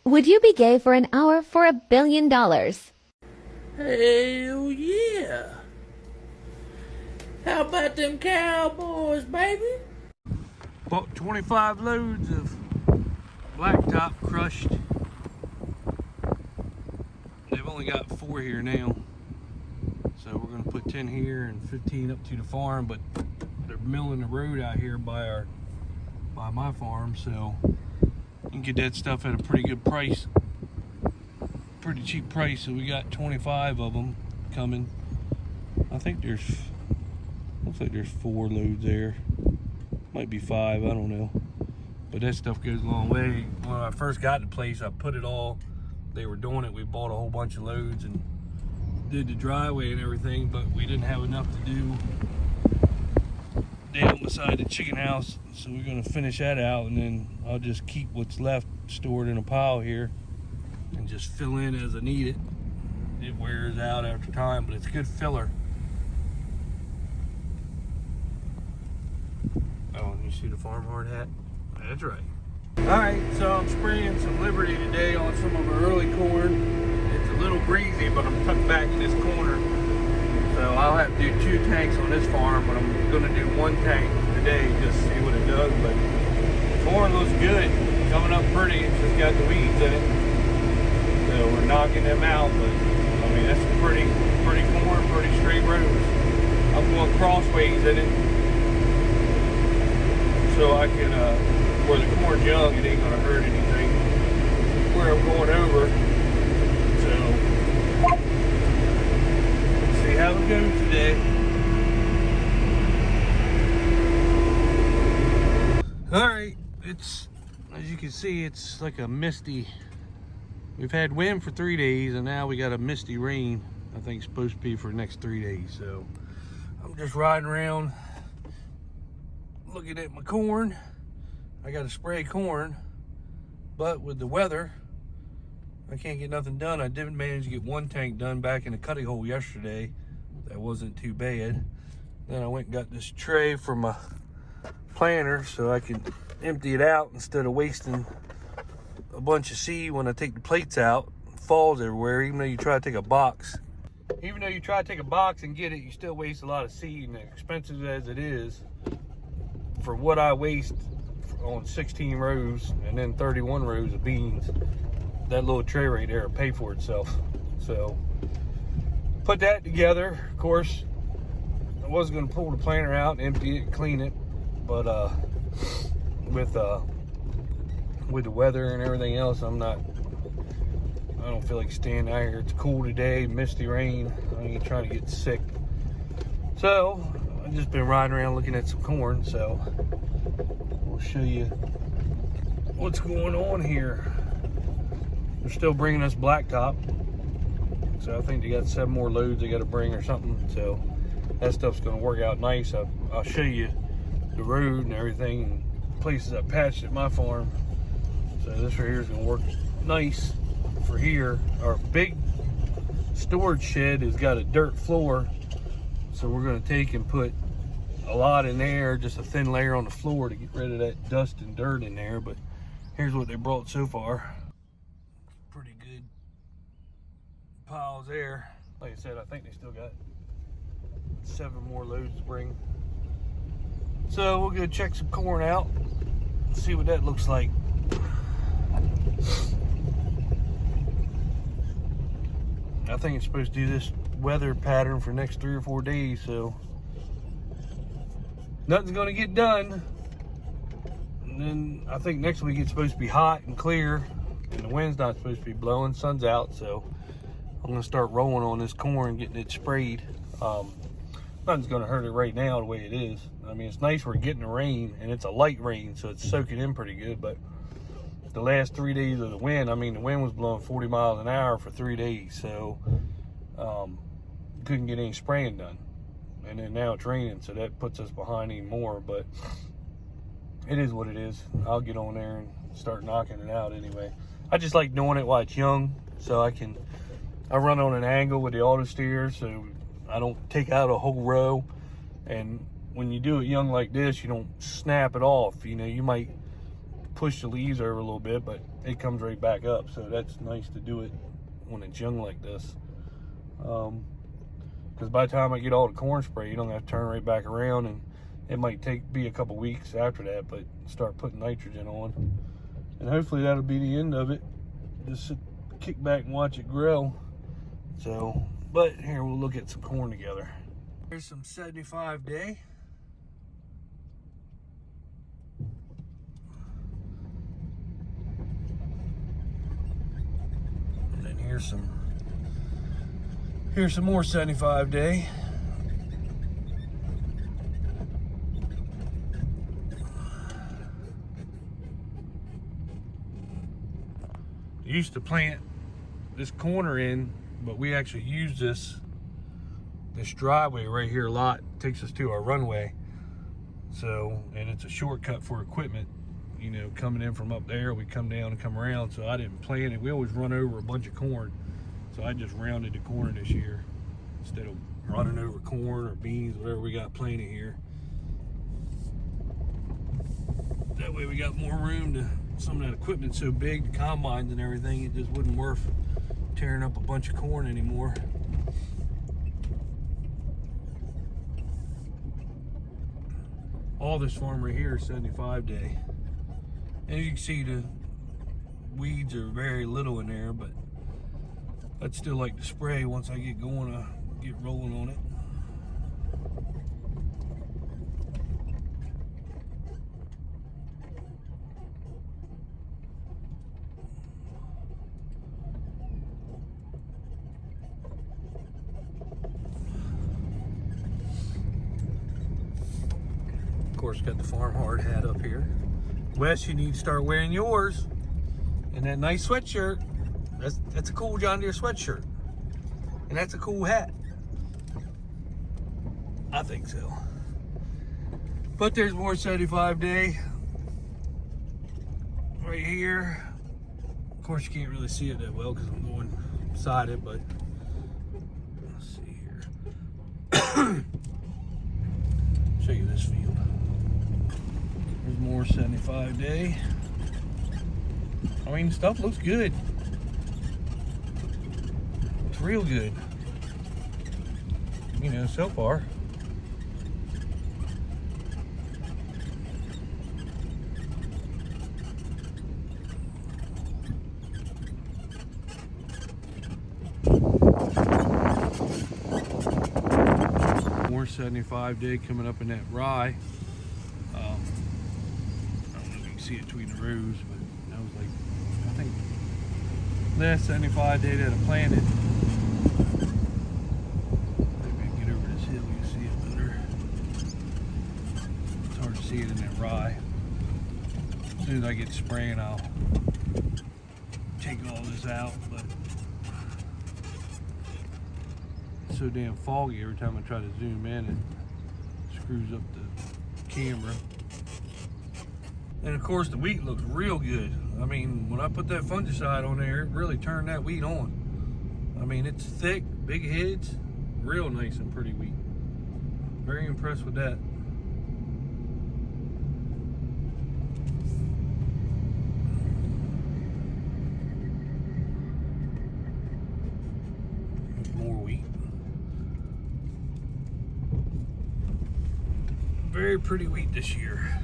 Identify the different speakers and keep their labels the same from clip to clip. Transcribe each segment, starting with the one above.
Speaker 1: Would you be gay for an hour for $1 billion?
Speaker 2: Hell yeah. How about them Cowboys, baby? Bought 25 loads of blacktop crushed. They've only got 4 here now. So we're gonna put 10 here and 15 up to the farm, but they're milling the road out here by my farm, so you can get that stuff at a pretty good price. Pretty cheap price. So we got 25 of them coming. I think looks like there's 4 loads there. Might be 5, I don't know. But that stuff goes a long way. When I first got the place, I put it all, they were doing it, we bought a whole bunch of loads and did the driveway and everything, but we didn't have enough to do down beside the chicken house. So we're gonna finish that out, and then I'll just keep what's left stored in a pile here and just fill in as I need it. It wears out after time, but it's good filler. Oh, and you see the farm hard hat? That's right. Alright, so I'm spraying some Liberty today on some of our early corn. It's a little breezy, but I'm tucked back in this corner. So I'll have to do 2 tanks on this farm, but I'm gonna do 1 tank today, just see what it does. But corn looks good, coming up pretty. It's just got the weeds in it. So we're knocking them out, but I mean, that's pretty corn, pretty straight rows. I'm going crossways in it, so I can, where the corn's young, it ain't gonna hurt anything. Where I'm going over, so let's see how it goes today. All right, it's, as you can see, it's like a misty. We've had wind for 3 days, and now we got a misty rain. I think it's supposed to be for the next 3 days. So I'm just riding around looking at my corn. I got to spray corn, but with the weather, I can't get nothing done. I did manage to get 1 tank done back in the cutting hole yesterday. That wasn't too bad. Then I went and got this tray for my planter so I can empty it out instead of wasting a bunch of seed when I take the plates out. It falls everywhere, even though you try to take a box. Even though you try to take a box and get it, you still waste a lot of seed, and expensive as it is, for what I waste on 16 rows and then 31 rows of beans, that little tray right there will pay for itself. So put that together. Of course, I was going to pull the planter out, empty it, clean it, but with the weather and everything else, I don't feel like staying out here. It's cool today, misty rain. I ain't trying to get sick. So I've just been riding around looking at some corn, so we'll show you what's going on here. They're still bringing us blacktop, so I think they got 7 more loads they got to bring or something. So that stuff's going to work out nice. I'll show you the road and everything and places I patched at my farm. So this right here is going to work nice for here. Our big storage shed has got a dirt floor, so we're going to take and put a lot in there, just a thin layer on the floor to get rid of that dust and dirt in there. But here's what they brought so far. Pretty good piles there. Like I said, I think they still got 7 more loads to bring. So we'll go check some corn out, see what that looks like. I think it's supposed to do this weather pattern for the next 3 or 4 days, so nothing's gonna get done. And then I think next week it's supposed to be hot and clear, and the wind's not supposed to be blowing, sun's out, so I'm gonna start rolling on this corn, getting it sprayed. Nothing's gonna hurt it right now the way it is. I mean, it's nice we're getting the rain, and it's a light rain, so it's soaking in pretty good. But the last 3 days of the wind, I mean, the wind was blowing 40 miles an hour for 3 days, so couldn't get any spraying done. And then now it's raining, so that puts us behind even more. But it is what it is. I'll get on there and start knocking it out anyway. I just like doing it while it's young, so I run on an angle with the auto steer, so I don't take out a whole row. And when you do it young like this, you don't snap it off. You know, you might push the leaves over a little bit, but it comes right back up. So that's nice to do it when it's young like this. Because by the time I get all the corn spray, you don't have to turn right back around, and it might be a couple weeks after that, but start putting nitrogen on. And hopefully that'll be the end of it. Just kick back and watch it grow. So, but here, we'll look at some corn together. Here's some 75 day. And then here's some more 75 day. Used to plant this corner in, but we actually use this driveway right here a lot. It takes us to our runway. So, and it's a shortcut for equipment, you know, coming in from up there. We come down and come around. So I didn't plant it. We always run over a bunch of corn. So I just rounded the corner this year instead of running over corn or beans, whatever we got planted here. That way we got more room to, some of that equipment's so big, the combines and everything, it just wasn't worth tearing up a bunch of corn anymore. All this farm right here is 75 day. And as you can see, the weeds are very little in there, but I'd still like to spray once I get going, get rolling on it. Of course, got the farm hard hat up here. Wes, you need to start wearing yours. And that nice sweatshirt. That's a cool John Deere sweatshirt. And that's a cool hat. I think so. But there's more 75 day right here. Of course, you can't really see it that well because I'm going beside it, but let's see here. Show you this field. There's more 75 day. I mean, stuff looks good. It's real good. You know, so far. More 75 day coming up in that rye. I don't know if you can see it between the rows, but that was like, I think, last 75 day that I planted. Maybe I can get over this hill, you can see it better. It's hard to see it in that rye. As soon as I get spraying, I'll take all this out, but it's so damn foggy every time I try to zoom in, it screws up the camera. And of course the wheat looks real good. I mean, when I put that fungicide on there, it really turned that wheat on. I mean, it's thick, big heads, real nice and pretty wheat. Very impressed with that. More wheat. Very pretty wheat this year.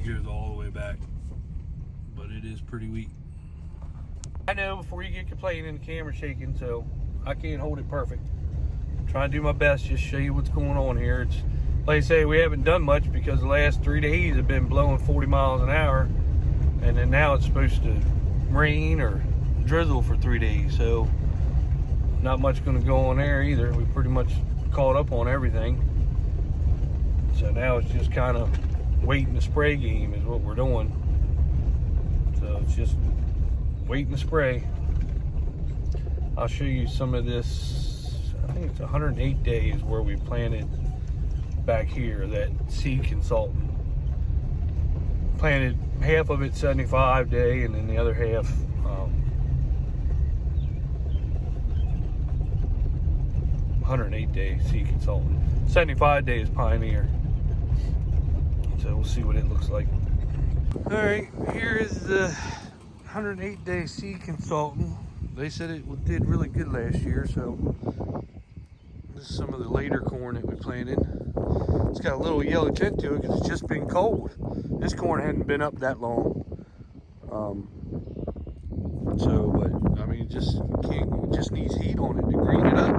Speaker 2: Goes all the way back, but it is pretty weak. I know before you get complaining, the camera's shaking, so I can't hold it perfect. I'm trying to do my best, just show you what's going on here. It's like I say, we haven't done much because the last 3 days have been blowing 40 miles an hour, and then now it's supposed to rain or drizzle for 3 days, so not much going to go on there either. We pretty much caught up on everything, so now it's just kind of waiting to spray game is what we're doing. So it's just waiting to spray. I'll show you some of this. I think it's 108 days where we planted back here, that Seed Consultant. Planted half of it 75 day and then the other half 108 day Seed Consultant. 75 days Pioneer. So we'll see what it looks like. All right, here is the 108 day Seed Consultant. They said it did really good last year, so this is some of the later corn that we planted. It's got a little yellow tint to it because it's just been cold. This corn hadn't been up that long. But I mean, it just needs heat on it to green it up.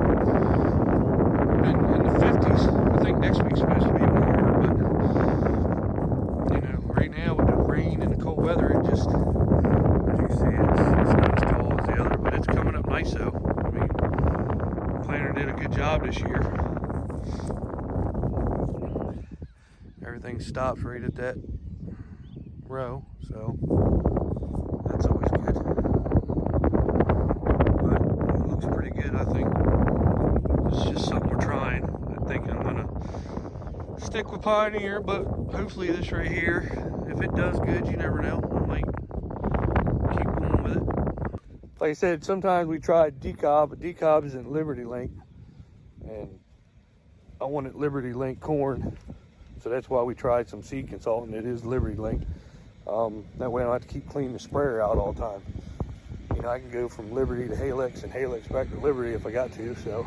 Speaker 2: In the 50s. I think next week's supposed to be warmer, but you know, right now with the rain and the cold weather, it just, as you can see, it's not as tall as the other, but it's coming up nice though. I mean, the planter did a good job this year. Everything stops right at that row, so that's always good. But it looks pretty good, I think. It's just something we're trying. I think I'm gonna stick with Pioneer, but hopefully this right here, if it does good, you never know, I might keep going with it. Like I said, sometimes we tried decob, but decob isn't Liberty Link, and I wanted Liberty Link corn. So that's why we tried some Seed Consultant. It is Liberty Link. That way I don't have to keep cleaning the sprayer out all the time. You know, I can go from Liberty to Halex and Halex back to Liberty if I got to, so.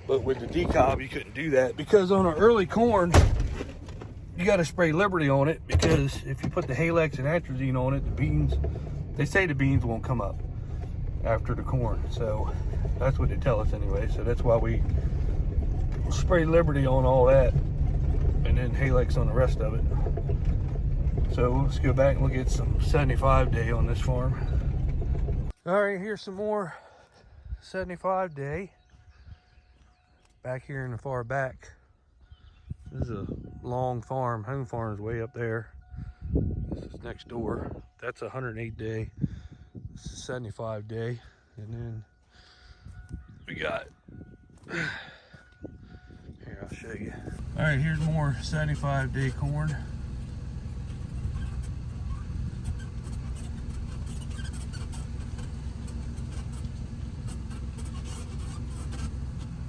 Speaker 2: But with the decob, you couldn't do that because on an early corn, you got to spray Liberty on it, because if you put the Halex and atrazine on it, the beans, they say the beans won't come up after the corn. So that's what they tell us anyway. So that's why we spray Liberty on all that, and then Halex on the rest of it. So let's go back and look at some 75 day on this farm. All right, here's some more 75 day. Back here in the far back. This is a long farm. Home farm is way up there. This is next door. That's 108 day. This is 75 day. And then we got, here, I'll show you. All right, here's more 75 day corn.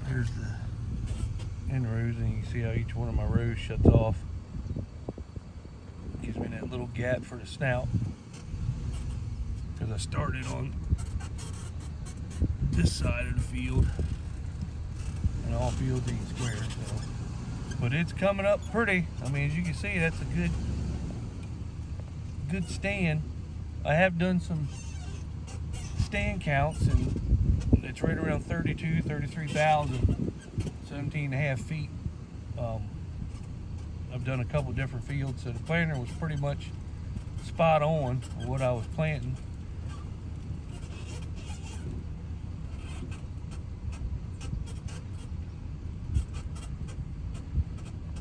Speaker 2: Here's the end rows, and you can see how each one of my rows shuts off. Gives me that little gap for the snout, because I started on this side of the field, and all fields ain't square, so. But it's coming up pretty. I mean, as you can see, that's a good stand. I have done some stand counts, and it's right around 33,000, 17 and a half feet. I've done a couple different fields, so the planter was pretty much spot on what I was planting.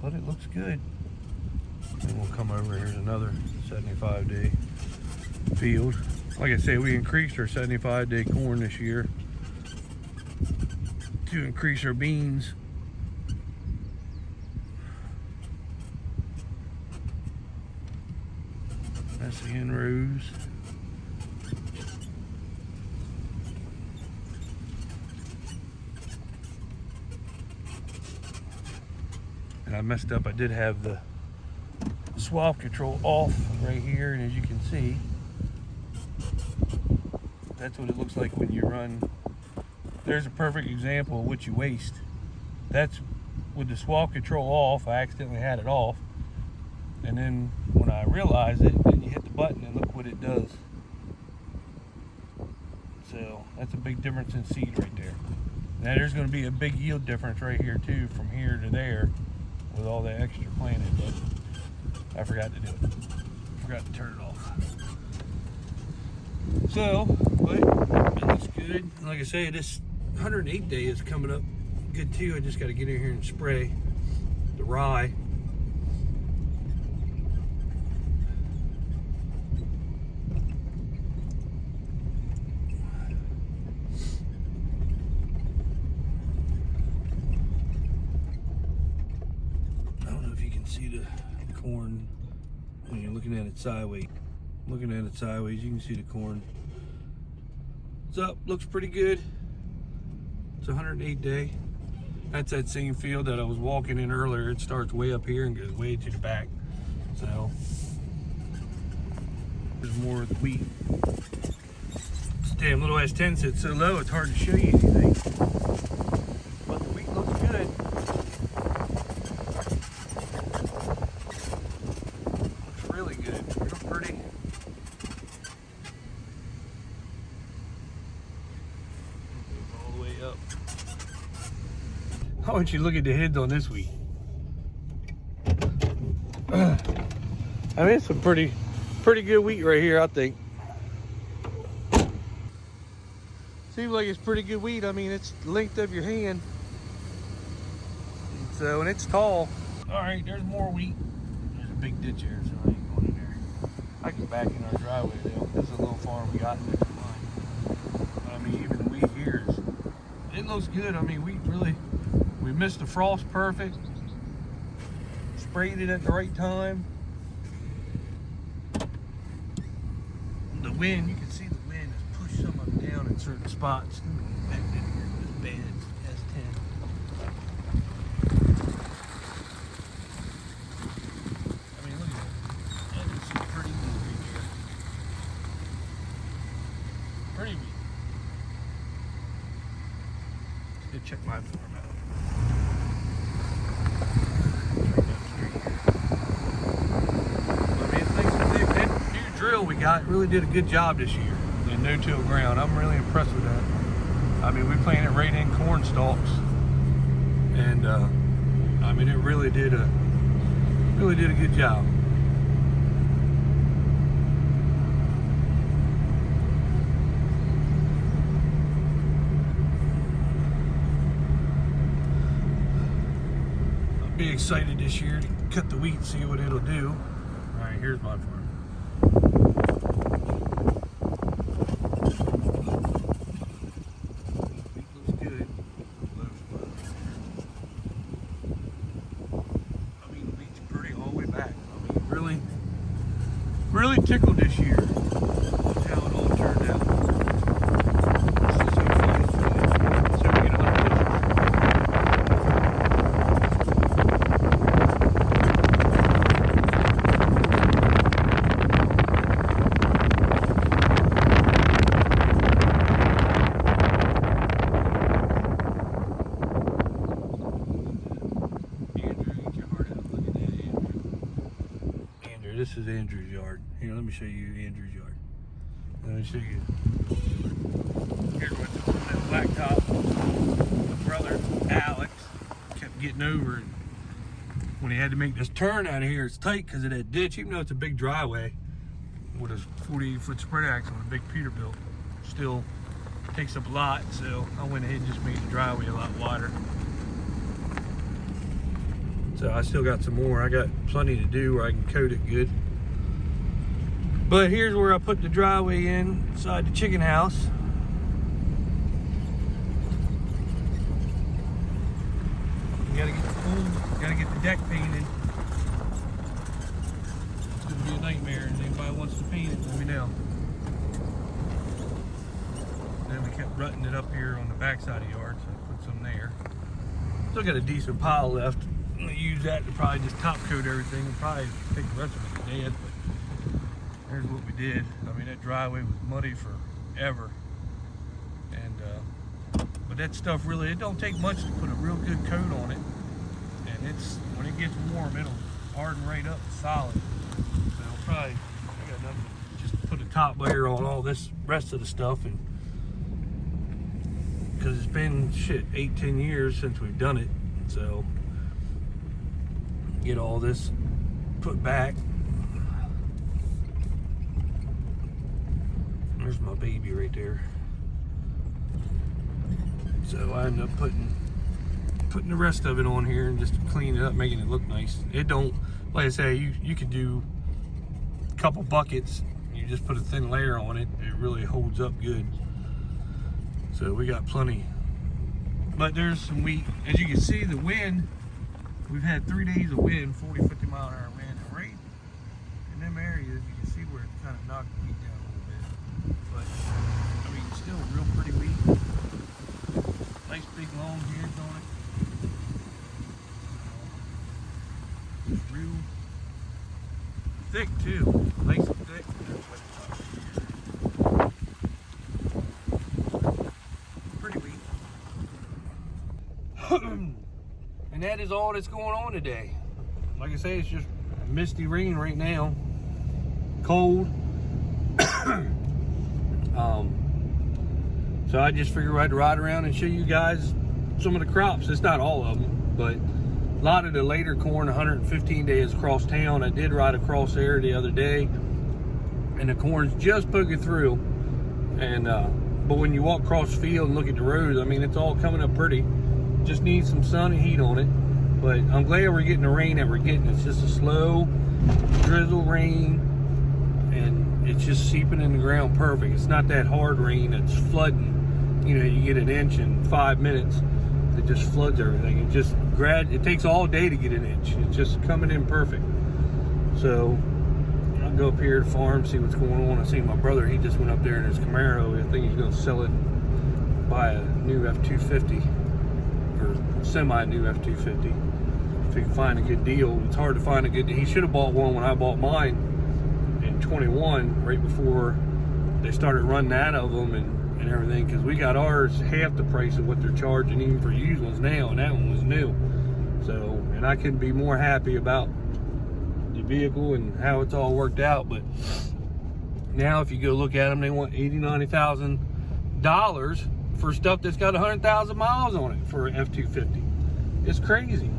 Speaker 2: But it looks good. And we'll come over, here's another 75 day field. Like I say, we increased our 75 day corn this year to increase our beans. That's the end rows. And I messed up. I did have the swap control off right here, and as you can see, that's what it looks like when you run. There's a perfect example of what you waste. That's with the swap control off. I accidentally had it off, and then when I realized it, then you hit the button and look what it does. So that's a big difference in seed right there. Now there's going to be a big yield difference right here too, from here to there, with all that extra planted, but I forgot to do it. Forgot to turn it off. So, but it looks good. Like I say, this 108 day is coming up good too. I just got to get in here and spray the rye. see the corn when you're looking at it sideways. Looking at it sideways, you can see the corn. It's up, looks pretty good. It's 108 day. That's that same field that I was walking in earlier. It starts way up here and goes way to the back. So there's more of the wheat. This damn little S10 sits so low it's hard to show you anything. But the wheat looks good. Looks really good. Real pretty. All the way up. I want you to look at the heads on this wheat. I mean, it's a pretty good wheat right here, I think. Seems like it's pretty good wheat. I mean, it's the length of your hand. So, and it's tall. All right, there's more wheat. There's a big ditch here, so I ain't going in there. I can back in our driveway though. This is a little farm we got next to mine. But I mean, even the wheat here it looks good. I mean, we missed the frost perfect. Sprayed it at the right time. The wind, you can see the wind has pushed some of them down in certain spots. Back in here, this bed, S10. I mean, look at that. That is some pretty wheat right here. Pretty wheat. Let's go check my farm out. We got really did a good job this year in no-till ground. I'm really impressed with that. I mean, we planted right in corn stalks, and I mean, it really did a good job. I'll be excited this year to cut the wheat and see what it'll do. All right, here's my farm. Really tickled this year. That's how it all turned out. This is so fun. So we get a look at Andrew, get your heart out. Look at that, Andrew. This is Andrew's yard. Here, let me show you Andrew's yard. Let me show you. Here's what's on that blacktop. My brother, Alex, kept getting over it. When he had to make this turn out of here, it's tight because of that ditch. Even though it's a big driveway with a 48-foot spread axle and a big Peterbilt, still takes up a lot. So I went ahead and just made the driveway a lot wider. So I still got some more. I got plenty to do where I can coat it good. But here's where I put the driveway inside the chicken house. You gotta get the deck painted. It's gonna be a nightmare, and anybody wants to paint it, let me know. Then we kept rutting it up here on the backside of the yard, so I put some there. Still got a decent pile left. I'm gonna use that to probably just top coat everything and probably take the rest of it to dead. But here's what we did. I mean, that driveway was muddy forever. And, but that stuff really, it don't take much to put a real good coat on it. And when it gets warm, it'll harden right up solid. So probably, I got enough to just put a top layer on all this rest of the stuff. And because it's been, 8-10 years since we've done it. So, get all this put back. There's my baby right there. So I ended up putting the rest of it on here and just cleaning it up, making it look nice. It don't, like I say, you could do a couple buckets. You just put a thin layer on it. It really holds up good. So we got plenty. But there's some wheat. As you can see, the wind we've had 3 days of wind, 40, 50 mile an hour wind, and right in them areas, you can see where it's kind of knocked the heat down a little bit. But, I mean, still real pretty wheat. Nice big long heads on it. It's real thick too, nice and thick. Pretty wheat. And that is all that's going on today. Like I say, it's just misty rain right now. Cold. So I just figured I'd ride around and show you guys some of the crops. It's not all of them, but a lot of the later corn, 115 days across town. I did ride across there the other day, and the corn's just poking through. And but when you walk across the field and look at the roads, I mean, it's all coming up pretty. Just needs some sun and heat on it. But I'm glad we're getting the rain that we're getting. It's just a slow drizzle rain, and it's just seeping in the ground perfect. It's not that hard rain that's flooding. You know, you get an inch in 5 minutes. It just floods everything. It takes all day to get an inch. It's just coming in perfect. So I'll go up here to the farm, see what's going on. I see my brother, he just went up there in his Camaro. I think he's going to sell it, buy a new F-250 or semi-new F-250 if he can find a good deal. It's hard to find a good deal. He should have bought one when I bought mine in 21, right before they started running out of them and everything, because we got ours half the price of what they're charging even for used ones now, and that one was new. So, and I couldn't be more happy about the vehicle and how it's all worked out. But now if you go look at them, they want $80,000, $90,000 for stuff that's got 100,000 miles on it for an F-250. It's crazy.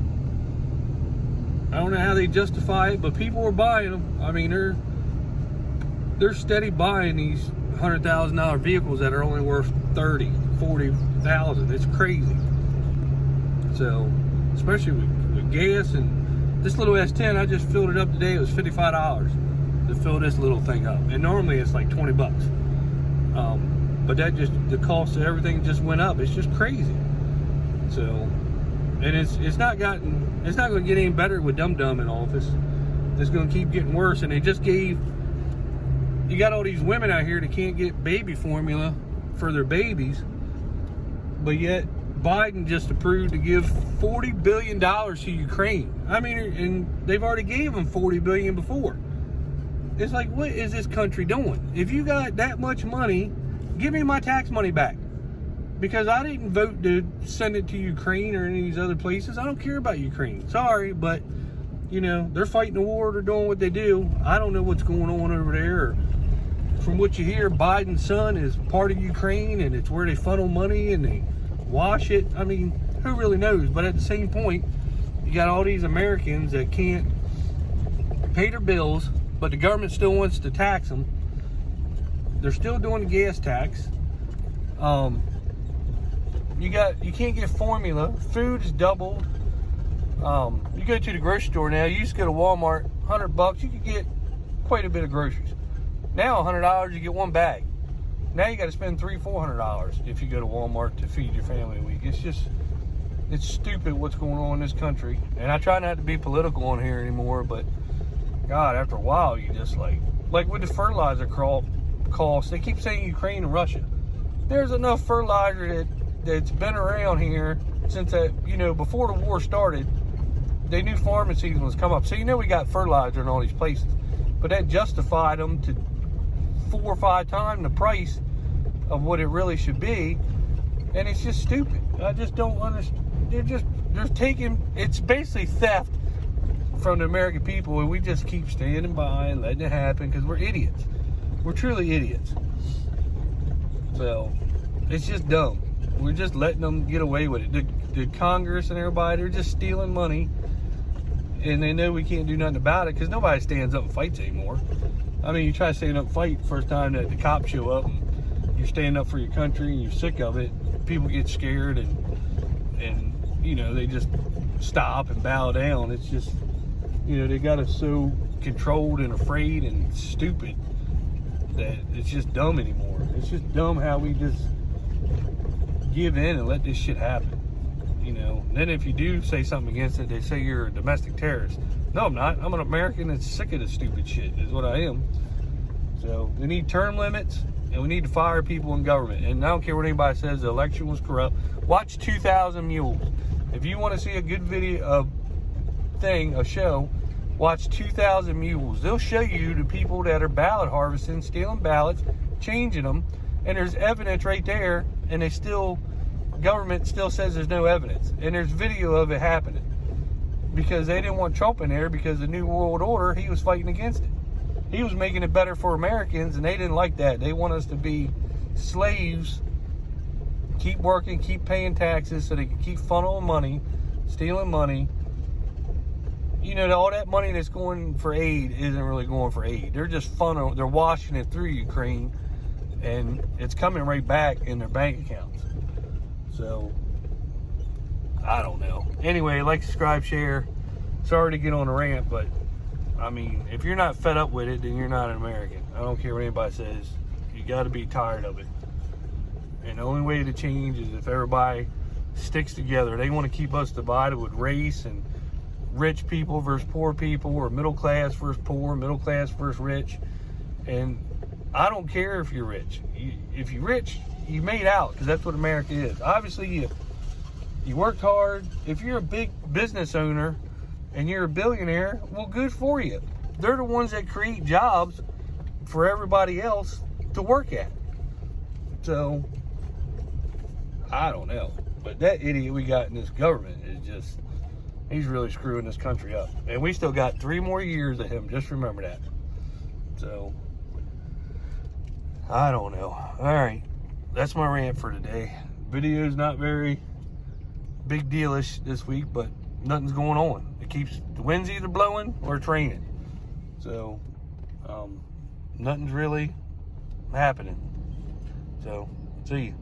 Speaker 2: I don't know how they justify it, but people are buying them. I mean, they're steady buying these $100,000 vehicles that are only worth 30, 40,000. It's crazy. So, especially with gas, and this little S10, I just filled it up today. It was $55 to fill this little thing up, and normally it's like 20 bucks. But the cost of everything just went up. It's just crazy. So, and it's not going to get any better with Dum Dum in office. It's going to keep getting worse. And they just you got all these women out here that can't get baby formula for their babies, but yet Biden just approved to give $40 billion to Ukraine. I mean, and they've already gave them $40 billion before. It's like, what is this country doing? If you got that much money, give me my tax money back. Because I didn't vote to send it to Ukraine or any of these other places. I don't care about Ukraine. Sorry, but, you know, they're fighting the war. They're doing what they do. I don't know what's going on over there. From what you hear, Biden's son is part of Ukraine, and it's where they funnel money and they wash it. I mean, who really knows? But at the same point, you got all these Americans that can't pay their bills, but the government still wants to tax them. They're still doing the gas tax. You can't get formula. Food is doubled. You go to the grocery store now. You used to go to Walmart, $100, you could get quite a bit of groceries. Now $100, you get one bag. Now you got to spend $300, $400 if you go to Walmart to feed your family a week. It's stupid what's going on in this country. And I try not to be political on here anymore, but God, after a while, you just like with the fertilizer costs, they keep saying Ukraine and Russia. There's enough fertilizer that's been around here since before the war started. They knew farming season was coming up. So we got fertilizer in all these places. But that justified them to 4 or 5 times the price of what it really should be. And it's just stupid. I just don't understand. They're taking, it's basically theft from the American people, and we just keep standing by and letting it happen because we're idiots. We're truly idiots. So, it's just dumb. We're just letting them get away with it. The Congress and everybody, they're just stealing money, and they know we can't do nothing about it because nobody stands up and fights anymore. I mean, you try to stand up and fight first time that the cops show up and you're standing up for your country and you're sick of it. People get scared and they just stop and bow down. It's just, they got us so controlled and afraid and stupid that it's just dumb anymore. It's just dumb how we just give in and let this shit happen. You know, then if you do say something against it, they say you're a domestic terrorist. No, I'm not. I'm an American that's sick of this stupid shit, is what I am. So we need term limits, and we need to fire people in government. And I don't care what anybody says, the election was corrupt. Watch 2,000 Mules. If you want to see a good video, a show, watch 2,000 Mules. They'll show you the people that are ballot harvesting, stealing ballots, changing them, and there's evidence right there, and government still says there's no evidence. And there's video of it happening. Because they didn't want Trump in there, because the New World Order, he was fighting against it. He was making it better for Americans, and they didn't like that. They want us to be slaves, keep working, keep paying taxes so they can keep funneling money, stealing money. You know, all that money that's going for aid isn't really going for aid. They're just they're washing it through Ukraine, and it's coming right back in their bank accounts. So, I don't know. Anyway, like, subscribe, share. Sorry to get on a rant, but I mean, if you're not fed up with it, then you're not an American. I don't care what anybody says. You got to be tired of it. And the only way to change is if everybody sticks together. They want to keep us divided with race and rich people versus poor people, or middle class versus poor, middle class versus rich. And I don't care if you're rich. If you're rich, you made out, because that's what America is. Obviously, you worked hard. If you're a big business owner and you're a billionaire, well, good for you. They're the ones that create jobs for everybody else to work at. So, I don't know. But that idiot we got in this government is just, he's really screwing this country up. And we still got 3 more years of him. Just remember that. So, I don't know. All right. That's my rant for today. Video's not very big dealish this week, but nothing's going on. The wind's either blowing or it's raining. So, nothing's really happening. So, see you.